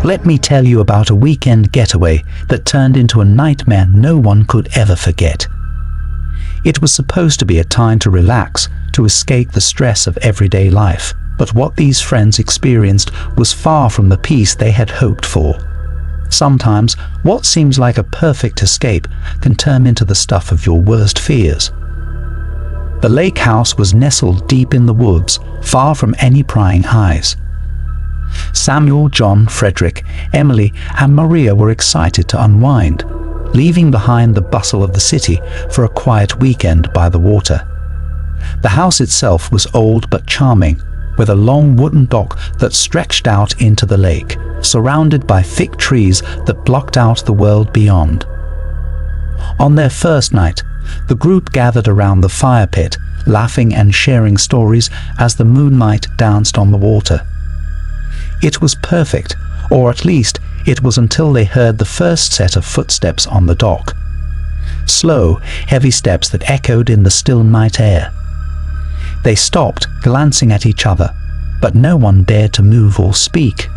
Let me tell you about a weekend getaway that turned into a nightmare no one could ever forget. It was supposed to be a time to relax, to escape the stress of everyday life, but what these friends experienced was far from the peace they had hoped for. Sometimes, what seems like a perfect escape can turn into the stuff of your worst fears. The lake house was nestled deep in the woods, far from any prying eyes. Samuel, John, Frederick, Emily, and Maria were excited to unwind, leaving behind the bustle of the city for a quiet weekend by the water. The house itself was old but charming, with a long wooden dock that stretched out into the lake, surrounded by thick trees that blocked out the world beyond. On their first night, the group gathered around the fire pit, laughing and sharing stories as the moonlight danced on the water. It was perfect, or at least it was until they heard the first set of footsteps on the dock. Slow, heavy steps that echoed in the still night air. They stopped, glancing at each other, but no one dared to move or speak.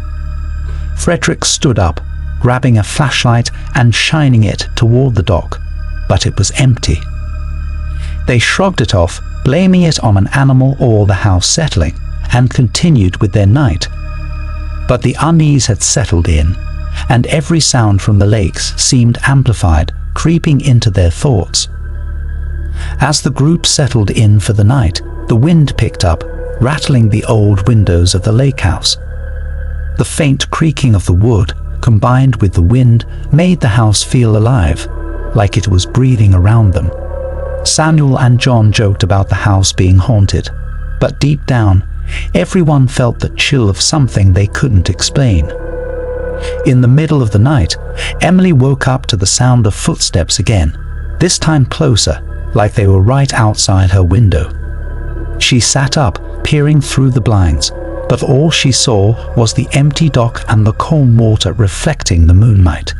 Frederick stood up, grabbing a flashlight and shining it toward the dock, but it was empty. They shrugged it off, blaming it on an animal or the house settling, and continued with their night. But the unease had settled in, and every sound from the lakes seemed amplified, creeping into their thoughts. As the group settled in for the night, the wind picked up, rattling the old windows of the lake house. The faint creaking of the wood, combined with the wind, made the house feel alive, like it was breathing around them. Samuel and John joked about the house being haunted, but deep down, everyone felt the chill of something they couldn't explain. In the middle of the night, Emily woke up to the sound of footsteps again, this time closer, like they were right outside her window. She sat up, peering through the blinds, but all she saw was the empty dock and the calm water reflecting the moonlight.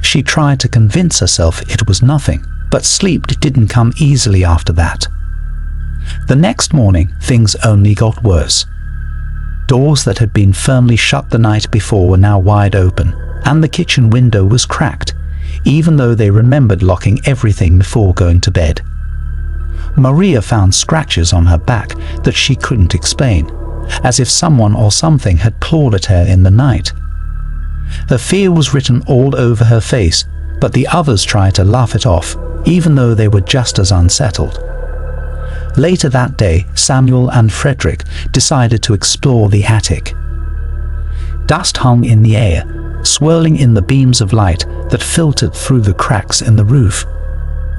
She tried to convince herself it was nothing, but sleep didn't come easily after that. The next morning, things only got worse. Doors that had been firmly shut the night before were now wide open, and the kitchen window was cracked, even though they remembered locking everything before going to bed. Maria found scratches on her back that she couldn't explain, as if someone or something had clawed at her in the night. Her fear was written all over her face, but the others tried to laugh it off, even though they were just as unsettled. Later that day, Samuel and Frederick decided to explore the attic. Dust hung in the air, swirling in the beams of light that filtered through the cracks in the roof.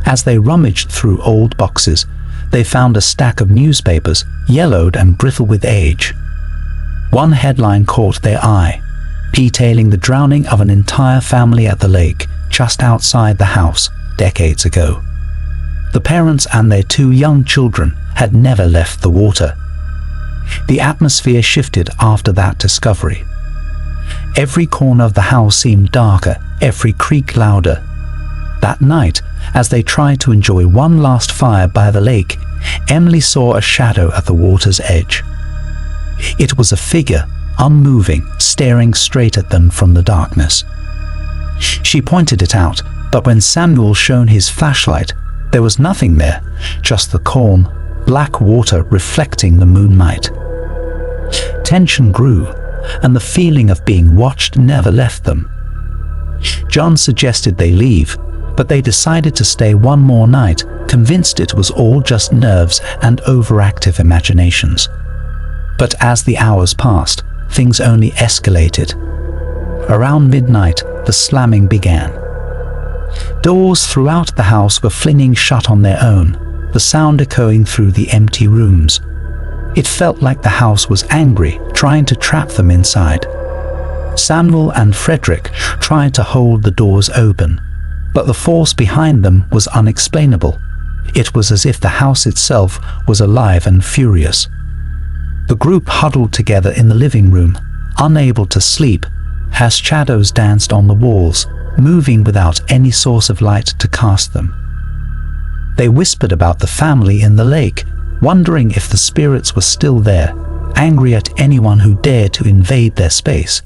As they rummaged through old boxes, they found a stack of newspapers, yellowed and brittle with age. One headline caught their eye, detailing the drowning of an entire family at the lake just outside the house decades ago. The parents and their 2 young children had never left the water. The atmosphere shifted after that discovery. Every corner of the house seemed darker, every creak louder. That night, as they tried to enjoy one last fire by the lake, Emily saw a shadow at the water's edge. It was a figure, unmoving, staring straight at them from the darkness. She pointed it out, but when Samuel shone his flashlight, there was nothing there, just the calm, black water reflecting the moonlight. Tension grew, and the feeling of being watched never left them. John suggested they leave, but they decided to stay one more night, convinced it was all just nerves and overactive imaginations. But as the hours passed, things only escalated. Around midnight, the slamming began. Doors throughout the house were flinging shut on their own, the sound echoing through the empty rooms. It felt like the house was angry, trying to trap them inside. Samuel and Frederick tried to hold the doors open, but the force behind them was unexplainable. It was as if the house itself was alive and furious. The group huddled together in the living room, unable to sleep, as shadows danced on the walls, moving without any source of light to cast them. They whispered about the family in the lake, wondering if the spirits were still there, angry at anyone who dared to invade their space.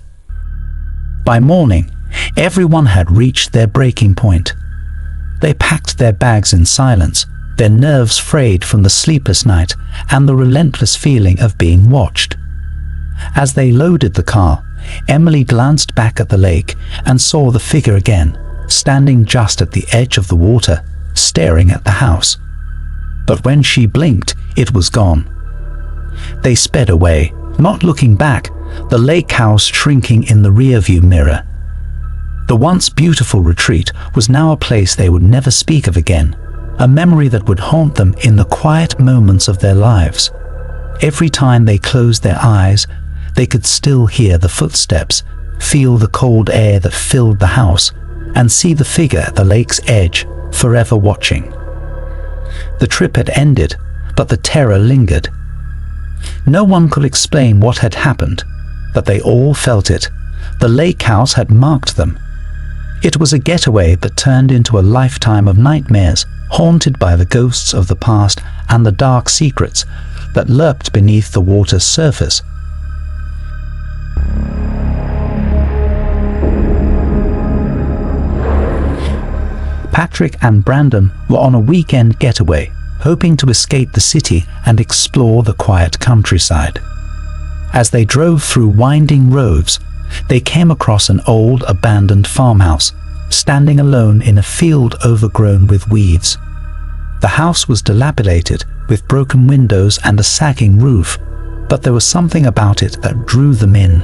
By morning, everyone had reached their breaking point. They packed their bags in silence, their nerves frayed from the sleepless night and the relentless feeling of being watched. As they loaded the car, Emily glanced back at the lake and saw the figure again, standing just at the edge of the water, staring at the house. But when she blinked, it was gone. They sped away, not looking back, the lake house shrinking in the rearview mirror. The once beautiful retreat was now a place they would never speak of again, a memory that would haunt them in the quiet moments of their lives. Every time they closed their eyes, they could still hear the footsteps, feel the cold air that filled the house, and see the figure at the lake's edge, forever watching. The trip had ended, but the terror lingered. No one could explain what had happened, but they all felt it. The lake house had marked them. It was a getaway that turned into a lifetime of nightmares, haunted by the ghosts of the past and the dark secrets that lurked beneath the water's surface. Patrick and Brandon were on a weekend getaway, hoping to escape the city and explore the quiet countryside. As they drove through winding roads, they came across an old abandoned farmhouse, standing alone in a field overgrown with weeds. The house was dilapidated, with broken windows and a sagging roof, but there was something about it that drew them in.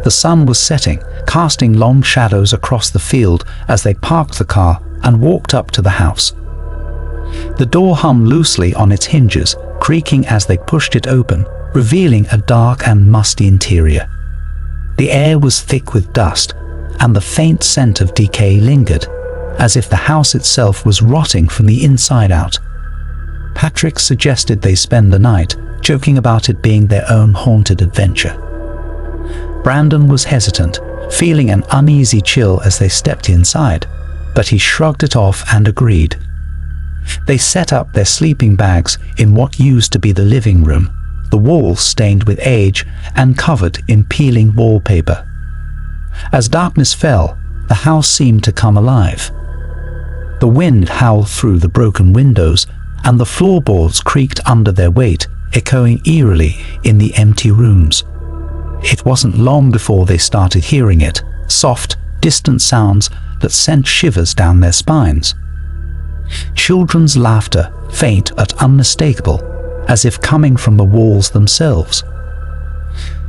The sun was setting, casting long shadows across the field as they parked the car and walked up to the house. The door hummed loosely on its hinges, creaking as they pushed it open, revealing a dark and musty interior. The air was thick with dust, and the faint scent of decay lingered, as if the house itself was rotting from the inside out. Patrick suggested they spend the night, joking about it being their own haunted adventure. Brandon was hesitant, feeling an uneasy chill as they stepped inside, but he shrugged it off and agreed. They set up their sleeping bags in what used to be the living room, the walls stained with age and covered in peeling wallpaper. As darkness fell, the house seemed to come alive. The wind howled through the broken windows, and the floorboards creaked under their weight, echoing eerily in the empty rooms. It wasn't long before they started hearing it, soft, distant sounds that sent shivers down their spines. Children's laughter, faint but unmistakable, as if coming from the walls themselves.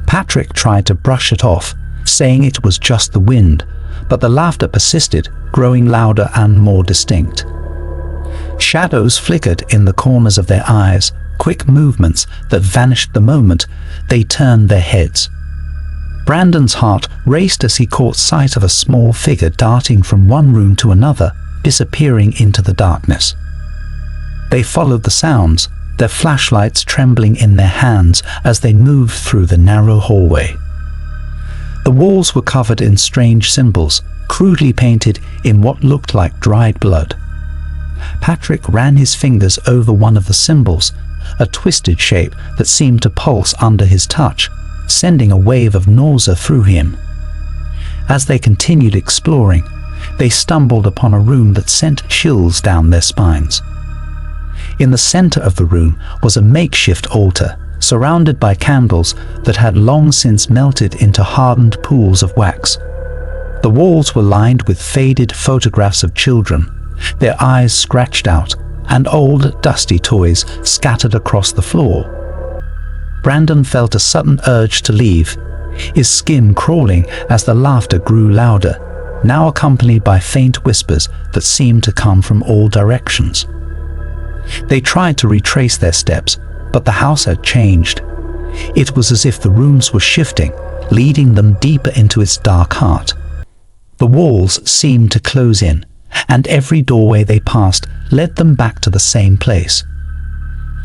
Patrick tried to brush it off, saying it was just the wind, but the laughter persisted, growing louder and more distinct. Shadows flickered in the corners of their eyes, quick movements that vanished the moment they turned their heads. Brandon's heart raced as he caught sight of a small figure darting from one room to another, disappearing into the darkness. They followed the sounds, their flashlights trembling in their hands as they moved through the narrow hallway. The walls were covered in strange symbols, crudely painted in what looked like dried blood. Patrick ran his fingers over one of the symbols, a twisted shape that seemed to pulse under his touch, sending a wave of nausea through him. As they continued exploring, they stumbled upon a room that sent chills down their spines. In the center of the room was a makeshift altar, surrounded by candles that had long since melted into hardened pools of wax. The walls were lined with faded photographs of children, their eyes scratched out, and old, dusty toys scattered across the floor. Brandon felt a sudden urge to leave, his skin crawling as the laughter grew louder, now accompanied by faint whispers that seemed to come from all directions. They tried to retrace their steps, but the house had changed. It was as if the rooms were shifting, leading them deeper into its dark heart. The walls seemed to close in, and every doorway they passed led them back to the same place.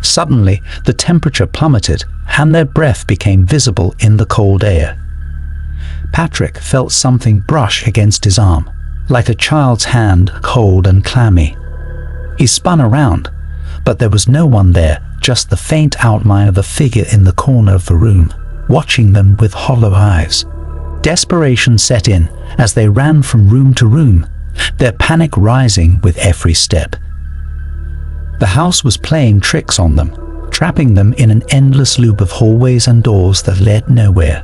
Suddenly, the temperature plummeted, and their breath became visible in the cold air. Patrick felt something brush against his arm, like a child's hand, cold and clammy. He spun around, but there was no one there, just the faint outline of a figure in the corner of the room, watching them with hollow eyes. Desperation set in as they ran from room to room, their panic rising with every step. The house was playing tricks on them, trapping them in an endless loop of hallways and doors that led nowhere.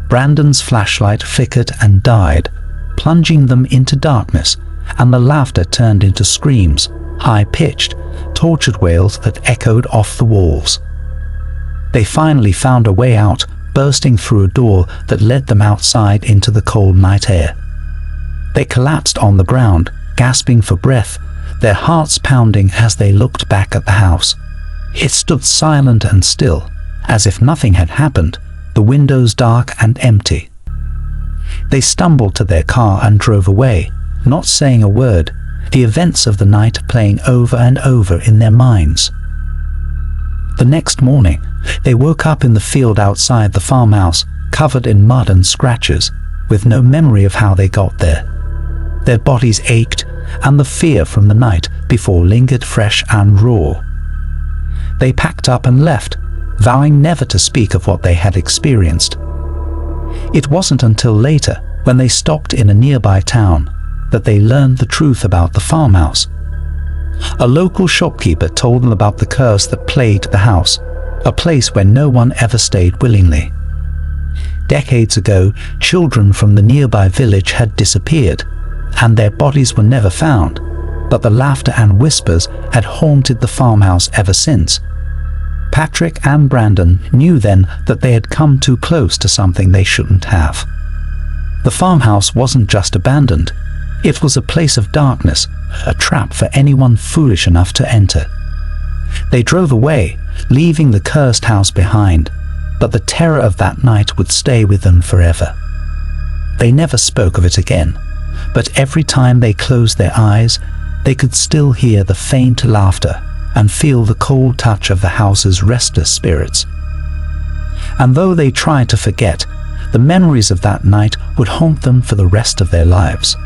Brandon's flashlight flickered and died, plunging them into darkness, and the laughter turned into screams, high-pitched, tortured wails that echoed off the walls. They finally found a way out, bursting through a door that led them outside into the cold night air. They collapsed on the ground, gasping for breath, their hearts pounding as they looked back at the house. It stood silent and still, as if nothing had happened, the windows dark and empty. They stumbled to their car and drove away, not saying a word, the events of the night playing over and over in their minds. The next morning, they woke up in the field outside the farmhouse, covered in mud and scratches, with no memory of how they got there. Their bodies ached, and the fear from the night before lingered fresh and raw. They packed up and left, vowing never to speak of what they had experienced. It wasn't until later, when they stopped in a nearby town, that they learned the truth about the farmhouse. A local shopkeeper told them about the curse that plagued the house, a place where no one ever stayed willingly. Decades ago, children from the nearby village had disappeared, and their bodies were never found, but the laughter and whispers had haunted the farmhouse ever since. Patrick and Brandon knew then that they had come too close to something they shouldn't have. The farmhouse wasn't just abandoned. It was a place of darkness, a trap for anyone foolish enough to enter. They drove away, leaving the cursed house behind, but the terror of that night would stay with them forever. They never spoke of it again, but every time they closed their eyes, they could still hear the faint laughter and feel the cold touch of the house's restless spirits. And though they tried to forget, the memories of that night would haunt them for the rest of their lives.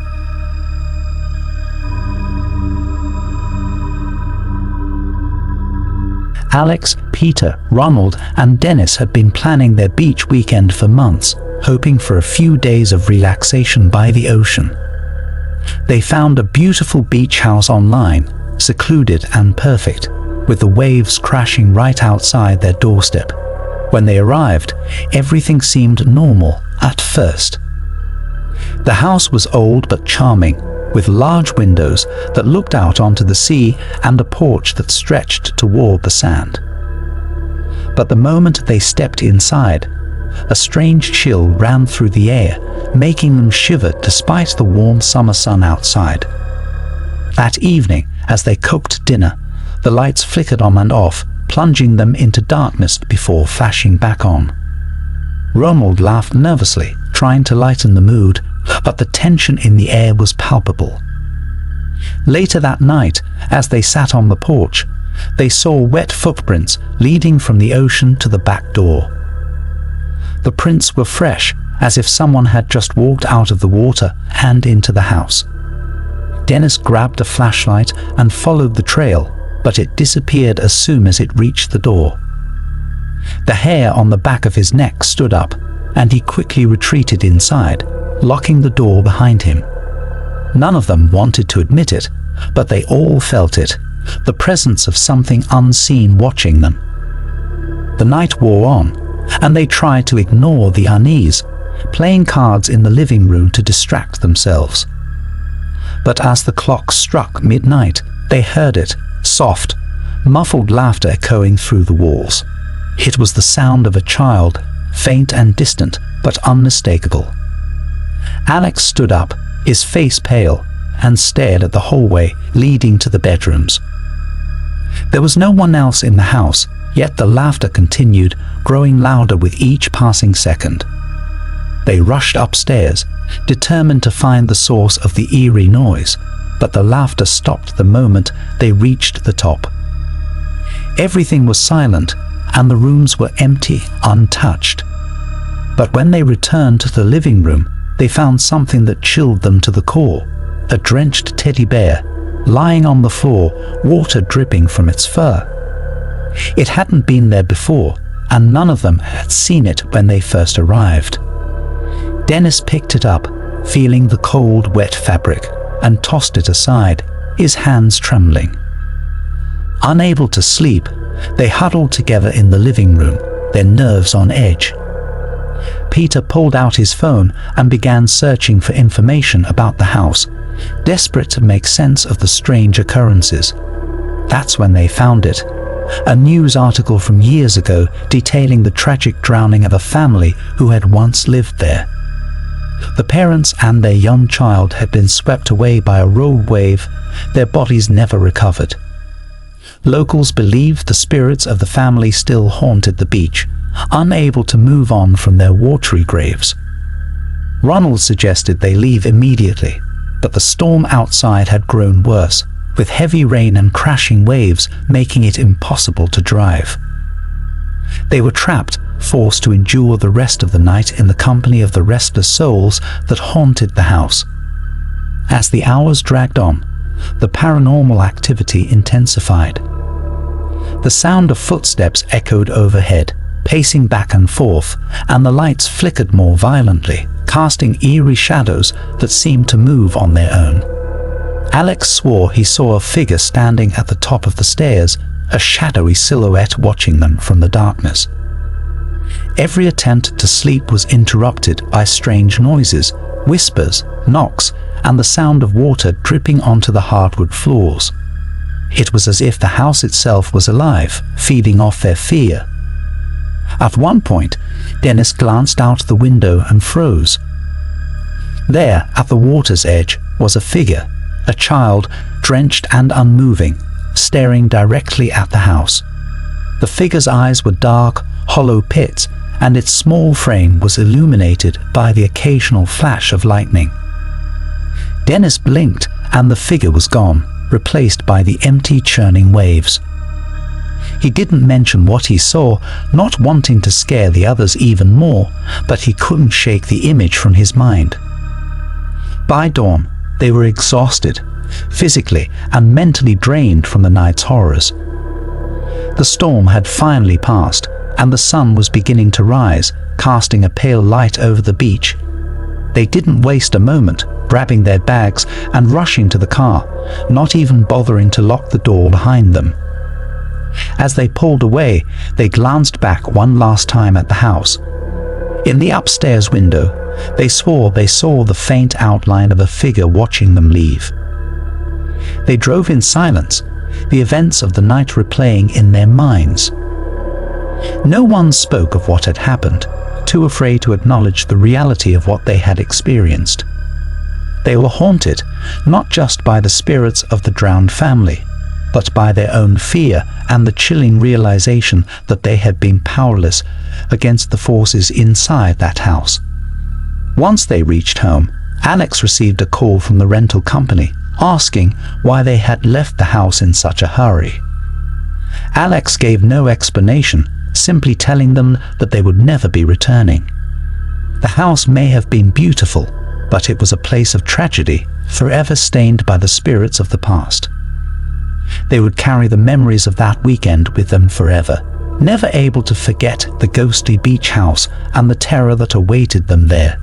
Alex, Peter, Ronald, and Dennis had been planning their beach weekend for months, hoping for a few days of relaxation by the ocean. They found a beautiful beach house online, secluded and perfect, with the waves crashing right outside their doorstep. When they arrived, everything seemed normal at first. The house was old but charming, with large windows that looked out onto the sea and a porch that stretched toward the sand. But the moment they stepped inside, a strange chill ran through the air, making them shiver despite the warm summer sun outside. That evening, as they cooked dinner, the lights flickered on and off, plunging them into darkness before flashing back on. Ronald laughed nervously, trying to lighten the mood, but the tension in the air was palpable. Later that night, as they sat on the porch, they saw wet footprints leading from the ocean to the back door. The prints were fresh, as if someone had just walked out of the water and into the house. Dennis grabbed a flashlight and followed the trail, but it disappeared as soon as it reached the door. The hair on the back of his neck stood up, and he quickly retreated inside, locking the door behind him. None of them wanted to admit it, but they all felt it, the presence of something unseen watching them. The night wore on, and they tried to ignore the unease, playing cards in the living room to distract themselves. But as the clock struck midnight, they heard it, soft, muffled laughter echoing through the walls. It was the sound of a child, faint and distant, but unmistakable. Alex stood up, his face pale, and stared at the hallway leading to the bedrooms. There was no one else in the house, yet the laughter continued, growing louder with each passing second. They rushed upstairs, determined to find the source of the eerie noise, but the laughter stopped the moment they reached the top. Everything was silent, and the rooms were empty, untouched. But when they returned to the living room, they found something that chilled them to the core, a drenched teddy bear, lying on the floor, water dripping from its fur. It hadn't been there before, and none of them had seen it when they first arrived. Dennis picked it up, feeling the cold, wet fabric, and tossed it aside, his hands trembling. Unable to sleep, they huddled together in the living room, their nerves on edge. Peter pulled out his phone and began searching for information about the house, desperate to make sense of the strange occurrences. That's when they found it. A news article from years ago detailing the tragic drowning of a family who had once lived there. The parents and their young child had been swept away by a rogue wave, their bodies never recovered. Locals believed the spirits of the family still haunted the beach, unable to move on from their watery graves. Ronald suggested they leave immediately, but the storm outside had grown worse, with heavy rain and crashing waves making it impossible to drive. They were trapped, forced to endure the rest of the night in the company of the restless souls that haunted the house. As the hours dragged on, the paranormal activity intensified. The sound of footsteps echoed overhead, pacing back and forth, and the lights flickered more violently, casting eerie shadows that seemed to move on their own. Alex swore he saw a figure standing at the top of the stairs, a shadowy silhouette watching them from the darkness. Every attempt to sleep was interrupted by strange noises, whispers, knocks, and the sound of water dripping onto the hardwood floors. It was as if the house itself was alive, feeding off their fear. At one point, Dennis glanced out the window and froze. There, at the water's edge, was a figure, a child, drenched and unmoving, staring directly at the house. The figure's eyes were dark, hollow pits, and its small frame was illuminated by the occasional flash of lightning. Dennis blinked, and the figure was gone, replaced by the empty, churning waves. He didn't mention what he saw, not wanting to scare the others even more, but he couldn't shake the image from his mind. By dawn, they were exhausted, physically and mentally drained from the night's horrors. The storm had finally passed, and the sun was beginning to rise, casting a pale light over the beach. They didn't waste a moment, grabbing their bags and rushing to the car, not even bothering to lock the door behind them. As they pulled away, they glanced back one last time at the house. In the upstairs window, they swore they saw the faint outline of a figure watching them leave. They drove in silence, the events of the night replaying in their minds. No one spoke of what had happened, too afraid to acknowledge the reality of what they had experienced. They were haunted, not just by the spirits of the drowned family, but by their own fear and the chilling realization that they had been powerless against the forces inside that house. Once they reached home, Alex received a call from the rental company, asking why they had left the house in such a hurry. Alex gave no explanation, simply telling them that they would never be returning. The house may have been beautiful, but it was a place of tragedy, forever stained by the spirits of the past. They would carry the memories of that weekend with them forever, never able to forget the ghostly beach house and the terror that awaited them there.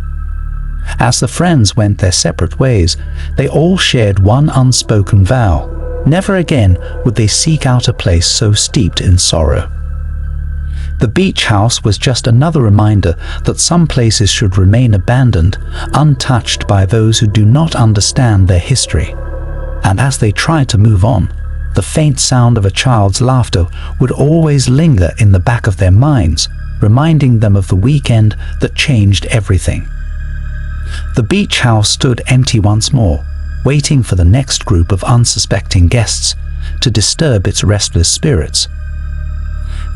As the friends went their separate ways, they all shared one unspoken vow: never again would they seek out a place so steeped in sorrow. The beach house was just another reminder that some places should remain abandoned, untouched by those who do not understand their history. And as they tried to move on, the faint sound of a child's laughter would always linger in the back of their minds, reminding them of the weekend that changed everything. The beach house stood empty once more, waiting for the next group of unsuspecting guests to disturb its restless spirits.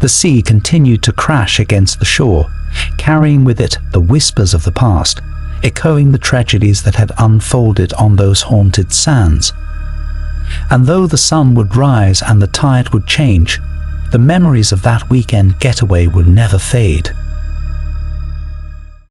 The sea continued to crash against the shore, carrying with it the whispers of the past, echoing the tragedies that had unfolded on those haunted sands. And though the sun would rise and the tide would change, the memories of that weekend getaway would never fade.